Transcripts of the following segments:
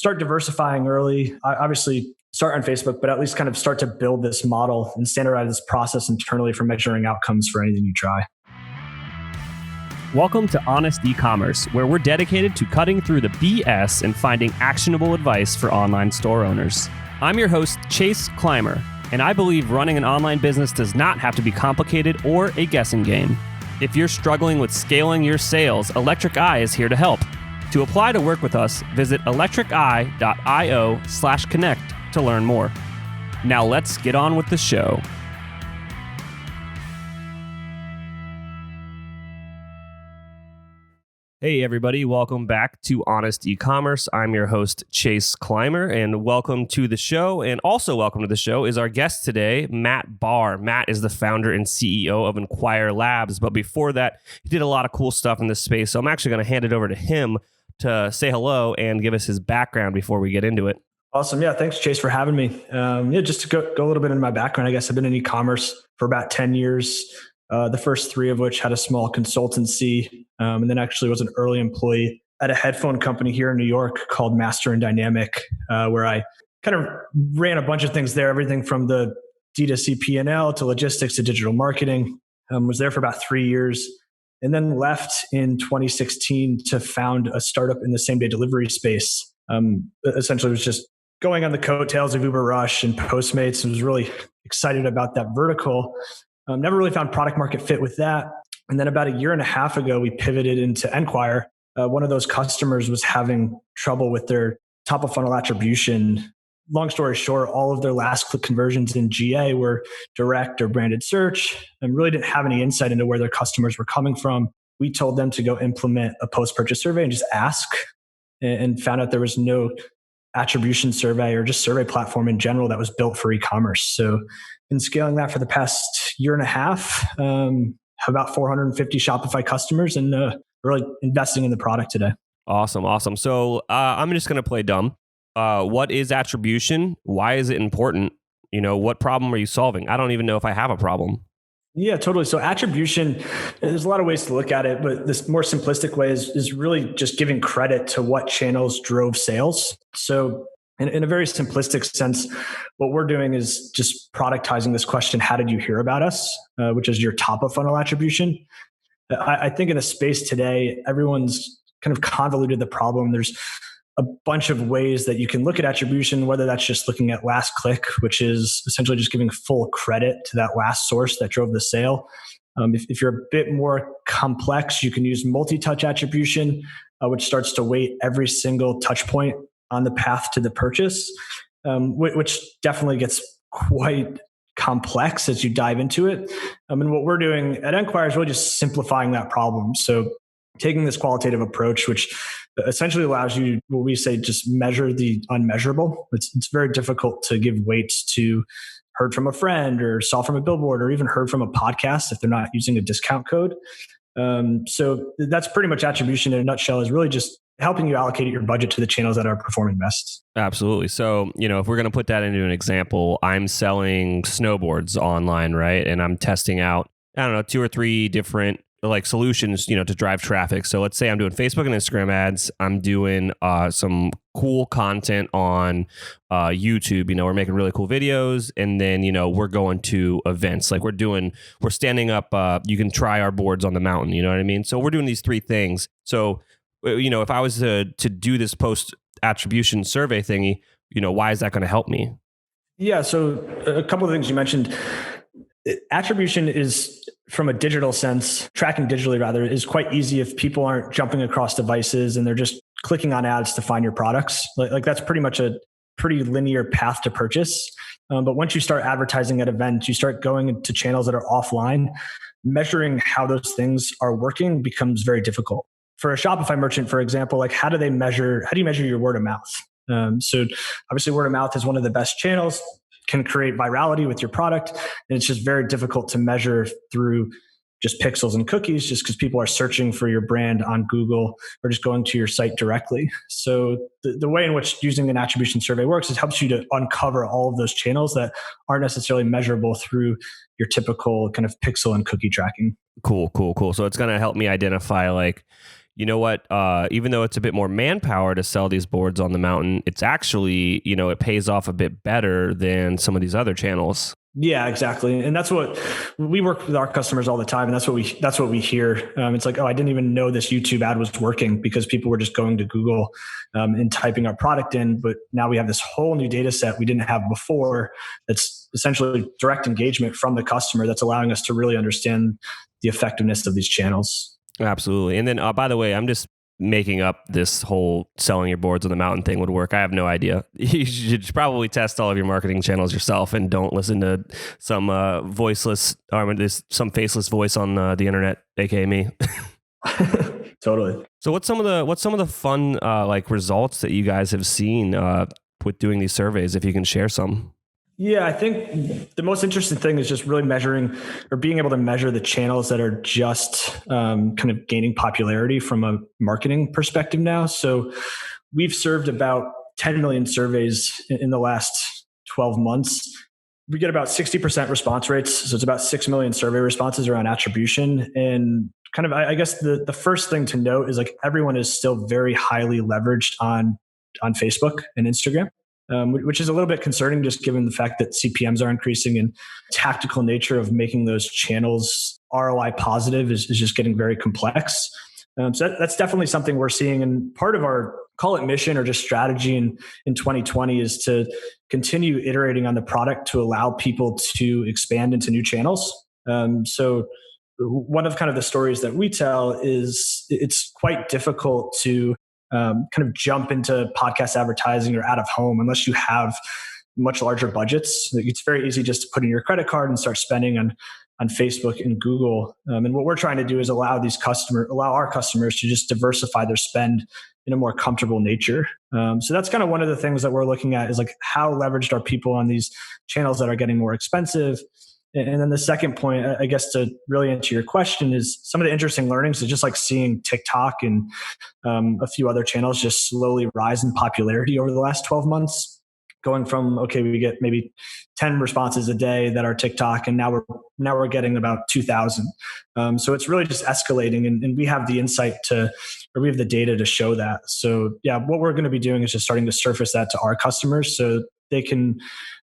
start diversifying early. Obviously, start on Facebook, but at least kind of start to build this model and standardize this process internally for measuring outcomes for anything you try. Welcome to Honest E-Commerce, where we're dedicated to cutting through the BS and finding actionable advice for online store owners. I'm your host, Chase Clymer, and I believe running an online business does not have to be complicated or a guessing game. If you're struggling with scaling your sales, Electric Eye is here to help. To apply to work with us, visit electriceye.io/connect to learn more. Now let's get on with the show. Hey everybody, welcome back to Honest E-Commerce. I'm your host, Chase Clymer, and welcome to the show. And also welcome to the show is our guest today, Matt Bahr. Matt is the founder and CEO of Enquire Labs, but before that, he did a lot of cool stuff in this space. So I'm actually going to hand it over to him to say hello and give us his background before we get into it. Awesome. Yeah, thanks, Chase, for having me. Just to go a little bit into my background, I guess I've been in e-commerce for about 10 years. The first 3 of which had a small consultancy, and then actually was an early employee at a headphone company here in New York called Master and Dynamic, where I kind of ran a bunch of things there, everything from the D2C P&L to logistics to digital marketing. Was there for about 3 years, and then left in 2016 to found a startup in the same-day delivery space. Essentially, was just going on the coattails of Uber Rush and Postmates, and was really excited about that vertical. Never really found product market fit with that. And then about a year and a half ago, we pivoted into Enquire. One of those customers was having trouble with their top of funnel attribution. Long story short, all of their last click conversions in GA were direct or branded search and really didn't have any insight into where their customers were coming from. We told them to go implement a post-purchase survey and just ask, and found out there was no attribution survey or just survey platform in general that was built for e-commerce. So been scaling that for the past year and a half, have about 450 Shopify customers, and really investing in the product today. Awesome. So I'm just going to play dumb. What is attribution? Why is it important? What problem are you solving? I don't even know if I have a problem. Yeah, totally. So attribution, there's a lot of ways to look at it, but this more simplistic way is really just giving credit to what channels drove sales. So in a very simplistic sense, what we're doing is just productizing this question, how did you hear about us? Which is your top of funnel attribution. I think in a space today, everyone's kind of convoluted the problem. There's a bunch of ways that you can look at attribution, whether that's just looking at last click, which is essentially just giving full credit to that last source that drove the sale. If you're a bit more complex, you can use multi-touch attribution, which starts to weight every single touch point on the path to the purchase, which definitely gets quite complex as you dive into it. And what we're doing at Enquire is really just simplifying that problem. So taking this qualitative approach, which essentially allows you, what we say, just measure the unmeasurable. It's very difficult to give weights to heard from a friend or saw from a billboard or even heard from a podcast if they're not using a discount code. So that's pretty much attribution in a nutshell, is really just helping you allocate your budget to the channels that are performing best. Absolutely. So, if we're going to put that into an example, I'm selling snowboards online, right? And I'm testing out, 2 or 3 different solutions, to drive traffic. So let's say I'm doing Facebook and Instagram ads. I'm doing some cool content on YouTube. We're making really cool videos, and then we're going to events. We're standing up. You can try our boards on the mountain. You know what I mean? So we're doing these 3 things. So if I was to do this post attribution survey thingy, why is that going to help me? Yeah. So a couple of things you mentioned. Attribution is, from a digital sense, tracking digitally rather, is quite easy if people aren't jumping across devices and they're just clicking on ads to find your products. That's pretty much a pretty linear path to purchase. But once you start advertising at events, you start going into channels that are offline, measuring how those things are working becomes very difficult. For a Shopify merchant, for example, how do you measure your word of mouth? So obviously word of mouth is one of the best channels, can create virality with your product. And it's just very difficult to measure through just pixels and cookies, just because people are searching for your brand on Google or just going to your site directly. So the way in which using an attribution survey works is helps you to uncover all of those channels that aren't necessarily measurable through your typical kind of pixel and cookie tracking. Cool. So it's going to help me identify you know what, even though it's a bit more manpower to sell these boards on the mountain, it's actually, it pays off a bit better than some of these other channels. Yeah, exactly. And that's what we work with our customers all the time. And that's what we hear. It's like, oh, I didn't even know this YouTube ad was working because people were just going to Google and typing our product in. But now we have this whole new data set we didn't have before. That's essentially direct engagement from the customer that's allowing us to really understand the effectiveness of these channels. Absolutely. And then, by the way, I'm just making up this whole selling your boards on the mountain thing would work. I have no idea. You should probably test all of your marketing channels yourself and don't listen to some voiceless or some faceless voice on the internet, aka me. Totally. So what's some of the fun like results that you guys have seen with doing these surveys, if you can share some? Yeah, I think the most interesting thing is just really measuring or being able to measure the channels that are just kind of gaining popularity from a marketing perspective now. So we've served about 10 million surveys in the last 12 months. We get about 60% response rates. So it's about 6 million survey responses around attribution. And kind of, I guess the first thing to note is like everyone is still very highly leveraged on Facebook and Instagram. Which is a little bit concerning just given the fact that CPMs are increasing and tactical nature of making those channels ROI positive is just getting very complex. So that's definitely something we're seeing. And part of our, call it mission or just strategy in 2020 is to continue iterating on the product to allow people to expand into new channels. So one of kind of the stories that we tell is it's quite difficult to kind of jump into podcast advertising or out of home unless you have much larger budgets. It's very easy just to put in your credit card and start spending on Facebook and Google. And what we're trying to do is allow our customers to just diversify their spend in a more comfortable nature. So that's kind of one of the things that we're looking at is like how leveraged are people on these channels that are getting more expensive. And then the second point, I guess, to really answer your question is some of the interesting learnings is just like seeing TikTok and a few other channels just slowly rise in popularity over the last 12 months, going from, okay, we get maybe 10 responses a day that are TikTok, and now we're getting about 2,000. So it's really just escalating, and we have the insight we have the data to show that. So yeah, what we're going to be doing is just starting to surface that to our customers so they can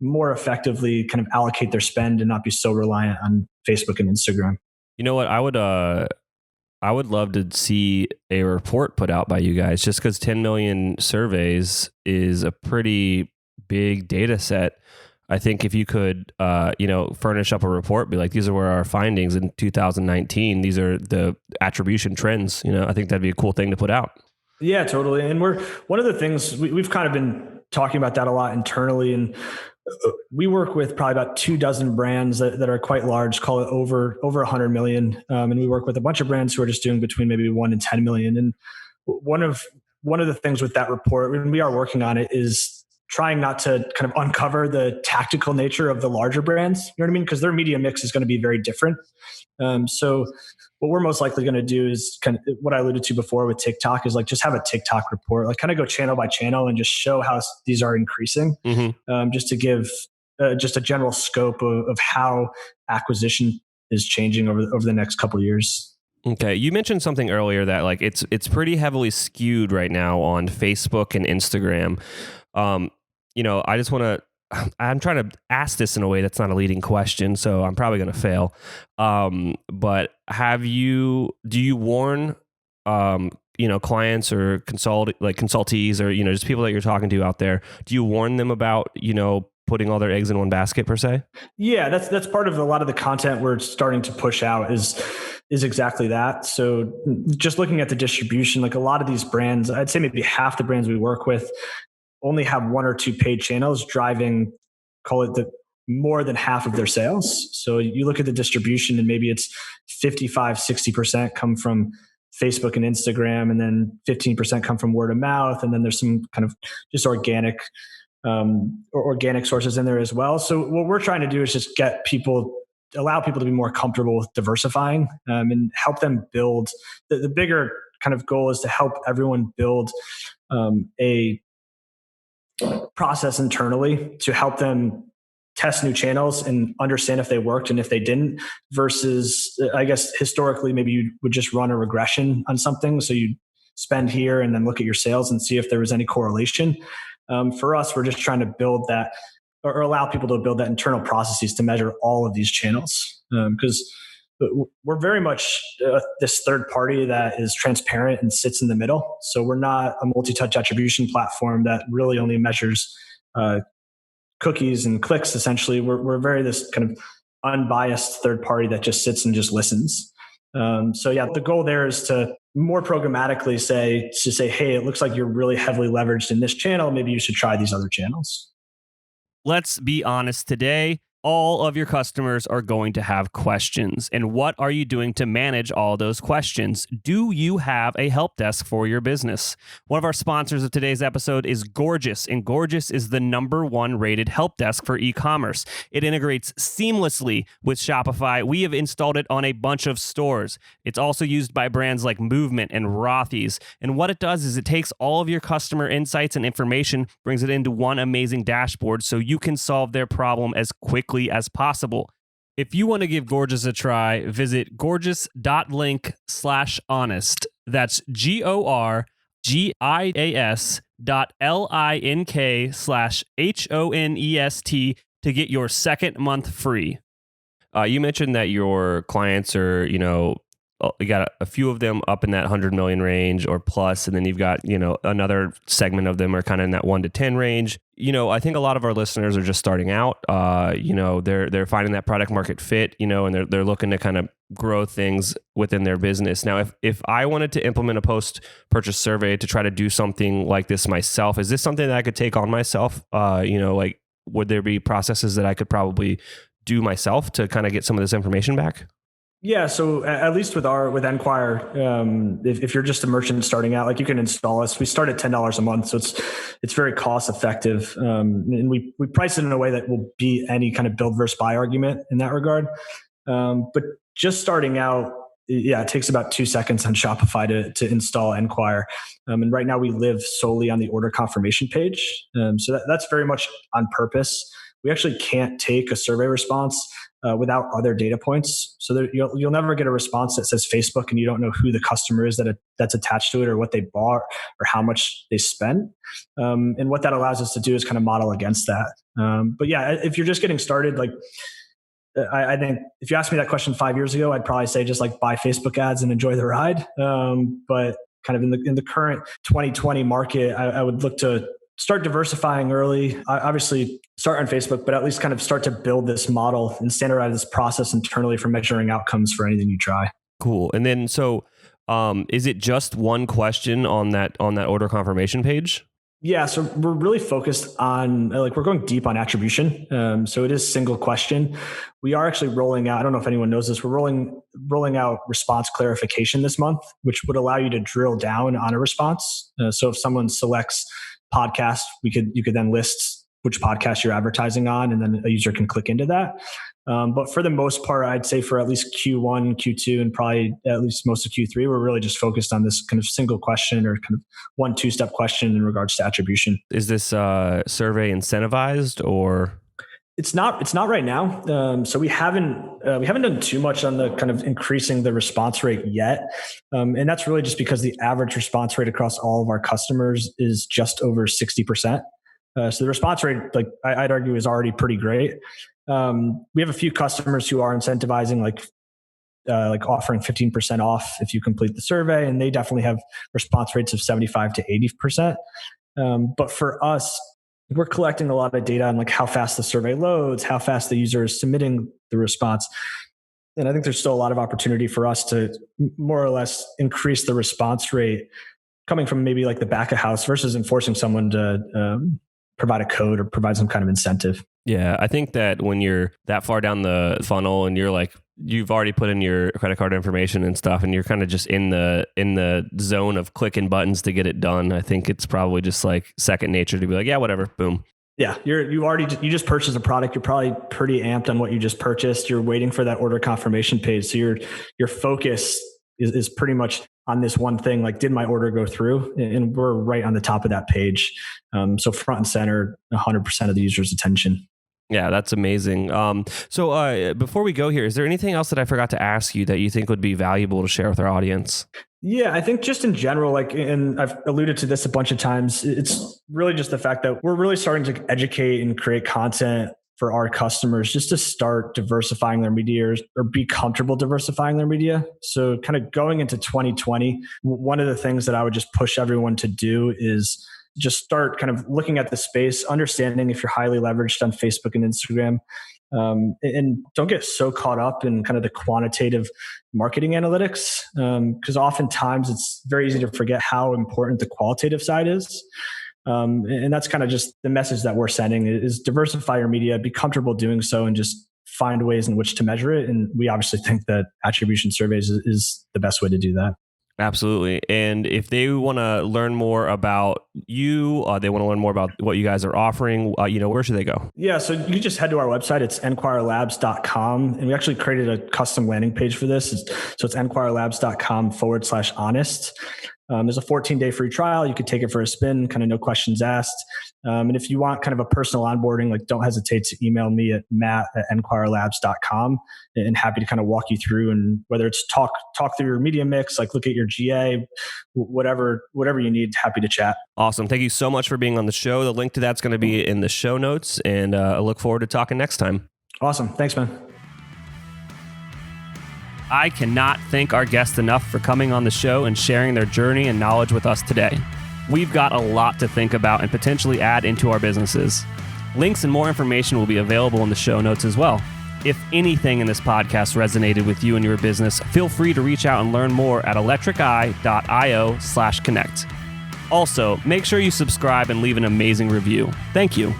more effectively kind of allocate their spend and not be so reliant on Facebook and Instagram. You know what? I would love to see a report put out by you guys, just because 10 million surveys is a pretty big data set. I think if you could, furnish up a report, be like, these are where our findings in 2019. These are the attribution trends. I think that'd be a cool thing to put out. Yeah, totally. And one of the things we've kind of been talking about that a lot internally, and we work with probably about 24 brands that are quite large, call it over 100 million. And we work with a bunch of brands who are just doing between maybe 1 and 10 million. And one of the things with that report, when we are working on it, is trying not to kind of uncover the tactical nature of the larger brands. You know what I mean? Because their media mix is going to be very different. So what we're most likely going to do is kind of what I alluded to before with TikTok is like just have a TikTok report, like kind of go channel by channel and just show how these are increasing, just to give just a general scope of how acquisition is changing over the next couple of years. Okay, you mentioned something earlier that like it's pretty heavily skewed right now on Facebook and Instagram. I just want to. I'm trying to ask this in a way that's not a leading question, so I'm probably going to fail. But do you warn, clients or consultees or, just people that you're talking to out there? Do you warn them about, putting all their eggs in one basket per se? Yeah, that's part of a lot of the content we're starting to push out is exactly that. So just looking at the distribution, like a lot of these brands, I'd say maybe half the brands we work with only have 1 or 2 paid channels driving, call it more than half of their sales. So you look at the distribution and maybe it's 55-60% come from Facebook and Instagram, and then 15% come from word of mouth. And then there's some kind of just organic sources in there as well. So what we're trying to do is just allow people to be more comfortable with diversifying and help them build. The bigger kind of goal is to help everyone build a process internally to help them test new channels and understand if they worked and if they didn't, versus I guess historically maybe you would just run a regression on something. So you spend here and then look at your sales and see if there was any correlation. For us, we're just trying to build that, or allow people to build that internal processes to measure all of these channels. Because we're very much this third party that is transparent and sits in the middle. So we're not a multi-touch attribution platform that really only measures cookies and clicks. Essentially, we're very this kind of unbiased third party that just sits and just listens. So yeah, the goal there is to more programmatically say, hey, it looks like you're really heavily leveraged in this channel. Maybe you should try these other channels. Let's be honest today. All of your customers are going to have questions. And what are you doing to manage all those questions? Do you have a help desk for your business? One of our sponsors of today's episode is Gorgias, and Gorgias is the #1 rated help desk for e-commerce. It integrates seamlessly with Shopify. We have installed it on a bunch of stores. It's also used by brands like Movement and Rothy's. And what it does is it takes all of your customer insights and information, brings it into one amazing dashboard so you can solve their problem as quickly as possible. If you want to give Gorgias a try, visit gorgias.link/honest. That's GORGIAS.link/HONEST to get your second month free. You mentioned that your clients are, you got a few of them up in that 100 million range or plus, and then you've got, another segment of them are kind of in that 1 to 10 range. I think a lot of our listeners are just starting out. They're finding that product market fit, and they're looking to kind of grow things within their business. Now, if I wanted to implement a post-purchase survey to try to do something like this myself, is this something that I could take on myself? Would there be processes that I could probably do myself to kind of get some of this information back? Yeah, so at least with Enquire, if you're just a merchant starting out, like you can install us. We start at $10 a month, so it's very cost effective, and we price it in a way that will beat any kind of build versus buy argument in that regard. But just starting out, it takes about 2 seconds on Shopify to install Enquire, and right now we live solely on the order confirmation page, so that's very much on purpose. We actually can't take a survey response without other data points. So you'll never get a response that says Facebook and you don't know who the customer is that's attached to it, or what they bought, or how much they spent. And what that allows us to do is kind of model against that. But yeah, if you're just getting started, like I think if you asked me that question 5 years ago, I'd probably say just like buy Facebook ads and enjoy the ride. But kind of in the current 2020 market, I would look to start diversifying early. Obviously, start on Facebook, but at least kind of start to build this model and standardize this process internally for measuring outcomes for anything you try. Cool. And then, so is it just one question on that order confirmation page? Yeah, so we're really focused on, we're going deep on attribution. So it is single question. We are actually rolling out, I don't know if anyone knows this, we're rolling out response clarification this month, which would allow you to drill down on a response. So if someone selects podcast, you could then list which podcast you're advertising on, and then a user can click into that. But for the most part, I'd say for at least Q1, Q2, and probably at least most of Q3, we're really just focused on this kind of single question, or kind of 1-2 step question in regards to attribution. Is this survey incentivized, or? It's not right now. So we haven't done too much on the kind of increasing the response rate yet. And that's really just because the average response rate across all of our customers is just over 60%. So the response rate, I'd argue, is already pretty great. We have a few customers who are incentivizing, like offering 15% off if you complete the survey, and they definitely have response rates of 75 to 80%. But for us, we're collecting a lot of data on like how fast the survey loads, how fast the user is submitting the response. And I think there's still a lot of opportunity for us to more or less increase the response rate coming from maybe like the back of house versus enforcing someone to provide a code or provide some kind of incentive. Yeah, I think that when you're that far down the funnel and you've already put in your credit card information and stuff, and you're kind of just in the zone of clicking buttons to get it done, I think it's probably just like second nature to be like, yeah, whatever, boom. Yeah, you just purchased a product. You're probably pretty amped on what you just purchased. You're waiting for that order confirmation page. So your focus is pretty much on this one thing, like, did my order go through? And we're right on the top of that page. So front and center, 100% of the user's attention. Yeah, that's amazing. So before we go here, is there anything else that I forgot to ask you that you think would be valuable to share with our audience? Yeah, I think just in general, and I've alluded to this a bunch of times, it's really just the fact that we're really starting to educate and create content for our customers just to start diversifying their media or be comfortable diversifying their media. So kind of going into 2020, one of the things that I would just push everyone to do is just start kind of looking at the space, understanding if you're highly leveraged on Facebook and Instagram. And don't get so caught up in kind of the quantitative marketing analytics, because oftentimes it's very easy to forget how important the qualitative side is. And that's kind of just the message that we're sending is diversify your media, be comfortable doing so, and just find ways in which to measure it. And we obviously think that attribution surveys is the best way to do that. Absolutely. And if they want to learn more about you, they want to learn more about what you guys are offering, where should they go? Yeah, so you can just head to our website. It's enquirelabs.com. And we actually created a custom landing page for this. So it's enquirelabs.com/honest. There's a 14-day free trial. You could take it for a spin, kind of no questions asked. And if you want kind of a personal onboarding, don't hesitate to email me at matt@enquirelabs.com, and happy to kind of walk you through, and whether it's talk through your media mix, look at your GA, whatever you need, happy to chat. Awesome. Thank you so much for being on the show. The link to that's going to be in the show notes, and I look forward to talking next time. Awesome. Thanks, man. I cannot thank our guests enough for coming on the show and sharing their journey and knowledge with us today. We've got a lot to think about and potentially add into our businesses. Links and more information will be available in the show notes as well. If anything in this podcast resonated with you and your business, feel free to reach out and learn more at electriceye.io/connect. Also, make sure you subscribe and leave an amazing review. Thank you.